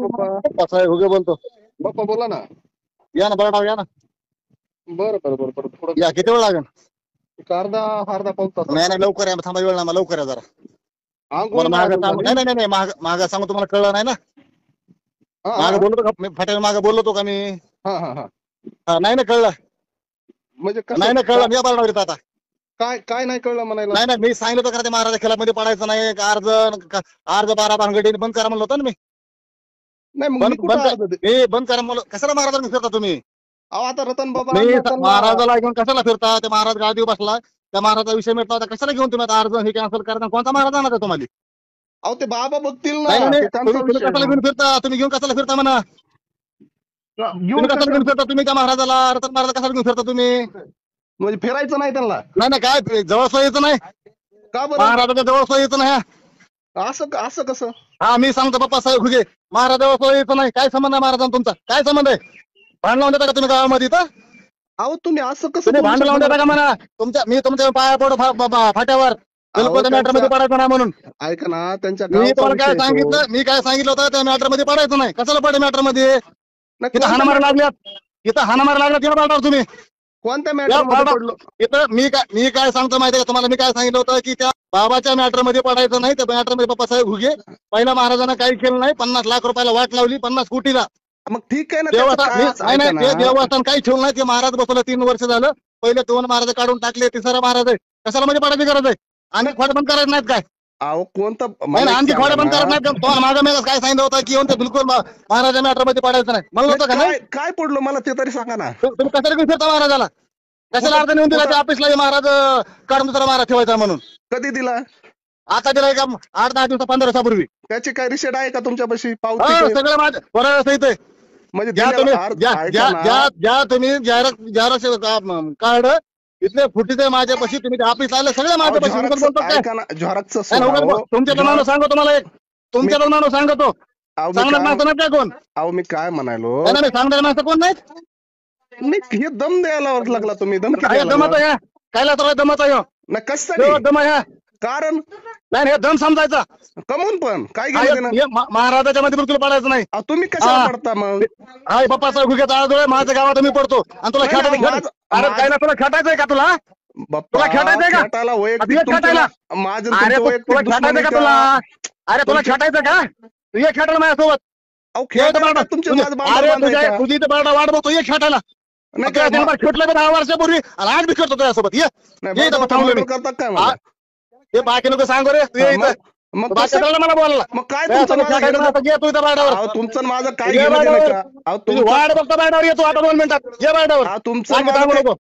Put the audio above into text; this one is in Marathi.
पप्पा. कसा आहे हुगे बोलतो. पप्पा बोला ना. या ना बरं या ना. बरं बरं बरं बरं थोडं या किती वेळ लागेल? एक अर्धा पाऊण तास. नाही नाही लवकर या थांबा वेळ ना मला लवकर या जरा. आंघोळ मला नाही मागं अजून सांगू झाली. नाही नाही नाही मागं सांगू तुम्हाला कळलं नाही ना. हा मागं हा बोलतो का मी फाट्यावर मागं बोललो का मी? हा हा हा. नाही ना कळलं. म्हणजे कसं नाही ना कळलं मी बरणार येत आता. काय काय नाही कळलं म्हणायला. नाही नाही मी सांगितलं होतं का ते महाराज खेळामध्ये पडायचं नाही. अर्ज 12 भानगडी बंद करा म्हणलं होतं ना मी. नाही मग मी बंद कुठं बंद अर्ज दे- मी बंद करा म्हणलं. कशाला महाराजांना फिरता तुम्ही? अहो आता रतन बाबा मी आणला त्यांना. महाराजाला घेऊन कशाला फिरता? ते महाराज गादीवर बसला त्या महाराजा विषय मिळता होता कशाला घेऊन तुम्ही आता अर्ज हे कॅन्सल करता? कोणता महाराज आणला तुम्हाला? अहो ते बाबा बघतील नाही ना. नाही ते त्यांचा तुम्ही विषय कशाला घेऊन फिरता? तुम्ही घेऊन कशाला फिरता म्हणा? तुम्ही कशाला घेऊन फिरता? तुम्ही त्या महाराजाला रतन महाराज कशाला घेऊन फिरता तुम्ही? म्हणजे फिरायचं नाही त्यांना. नाही नाही काय जवळ सोयीचं नाही. का बरं महाराजाच्या जवळ सोयीचं नाही. असं कसं. हा मी सांगतो बाप्पा साहेब घुगे महाराज जवळ सोयीचं नाही. काय संबंध आहे महाराजांचा तुमचा? काय संबंध आहे? भांडण लावून देता का तुम्ही गावामध्ये इथं? अहो तुम्ही असं कसं तुम्ही बोलू भांडण लावून देता शकता? का म्हणा? मी तुमच्या पाया पडू फाट्यावर बिलकुल मॅटर मध्ये पडायचं नाही म्हणून. ऐका ना त्यांच्या मी गावचा तुम्हाला काय विषय तो. सांगितलं? मी काय सांगितलं होतं त्या मॅटर मध्ये पडायचं नाही. कशाला पडे मॅटर मध्ये? नाही, इथं हाणामार कोणत्या लागल्यात. इथं हाणामार लागल्यात तिला पाडणार तुम्ही. मॅटर मध्ये पडलो. इथं मी काय सांगतो माहिती का तुम्हाला? मी काय सांगितलं होतं की त्या बाबाच्या मॅटर मध्ये पडायचं नाही. त्या मॅटर मध्ये पप्पा साहेब घुगे पहिला महाराजांना काही केलं नाही. 50 लाख रुपयाला वाट लावली 50 कोटीला. मग ठीक आहे ना त्याचं देवस्थान काय असं नाही ऐका नाही ते ना. देवस्थान काही ठेवलं नाही. ते महाराज बसवलं 3 वर्ष झालं. पहिले 2 महाराज काढून टाकले. तिसरा महाराज आहे. कशाला मध्ये पडायची गरज आहे? आणि खोड बंद करायचं नाहीत काय? अहो कोणतं नाही आणखी सांगा खोड बंद ना. करत नाहीत का? तुम्हाला माझ्या मेघात काय सांगितलं होतं की येऊन ते बिलकुल महाराजा मॅटर मध्ये पडायचं नाही म्हणलं होतं का? नाही काय काय पडलो मला ते तरी सांगा ना. तुम्ही कशाला घेऊन फिरता महाराजाला? कशाला अर्ज नेऊन दिला? ऑफिसला महाराज काढून दुसरा महाराज ठेवायचा म्हणून. कधी दिला? आता दिलाय का 8-10 दिवसा 15 दिवसापूर्वी? त्याची काय रिसेट आहे का तुमच्यापाशी? हो पावती काय? सगळं माझं बरोबर सहित आहे. म्हणजे ज्या तुम्ही दिलेला अर्ज ऐका ना. ज्या तुम्ही कार्ड इथले फुटीचे माझ्यापाशी तुम्ही ऑफिस आले सगळे माझ्यापाशी. झेरॉक्स बोलतो काय? ऐका ना झेरॉक्सचं नाही, सोडा उगाच हो. तुमच्या नावानं सांगतो तुम्हाला एक. तुमच्या नावानं सांगतो. अहो मी सांगणार काय माणसं नाही काय कोण? अहो मी काय म्हणालो. नाही नाही सांगणार माणसं कोण नाहीत. नाही हे दम द्यायला लागला तुम्ही. दम काय दमाचा ह्या कायला तर दमाचा ह्यो नाही कशासाठी? दम ह्या कारण नाही हे दम समजायचा. कमून पण काय घ्यायचं ना. महाराजाच्या मध्ये बिलकुल पडायचं नाही. तुम्ही कशाला हा. पडता मग? हाय बाप्पा साहेब घुग्याचा आळदोळ आहे. माझ्या गावात मी पडतो आणि तुला नाही, खेळायचं माझं- अरे काय ना तुला खेटायचंय का तुला? बाप्पा तुला खेटायचंय का? खेटायला वैयक्तिक अभियत खेटायला? तुमचं- माझं अरे तुमचं तुला वैयक्तिक खेटायचं दुश्मनी का का? तुला? अरे तुला तुमच्या- खेटायचं का? तू ये खेटायला माझ्यासोबत. अहो खेटायला का तुमच्या माझं भांडण अरे बांधायचं? तुझी तर बारडा वाट बघतो. ये खेटायला. नाही काय खेटलं 10 वर्षापूर्वी आणि आज बी खेळतो तुझ्यासोबत. ये नाही, इथं भांडण थांबलो मी. करतात काय मला? हे बाकी नको सांगू रे. तू ये इथं. मग बाकी कसं- कळलं मला बोलायला. मग काय तुझं तुमचं माझं खेटायचं घेणं- आता ये तू इथं बारडावर. अहो तुमचं आणि माझं काय ये घेणं देणं बारडावर. का? अहो तुझी तुमचं वाट बघतो बारडावर. येतो आता 2 मिनिटात. ये बारडावर. तुमचं बाकी माझं सांगू काय- नको.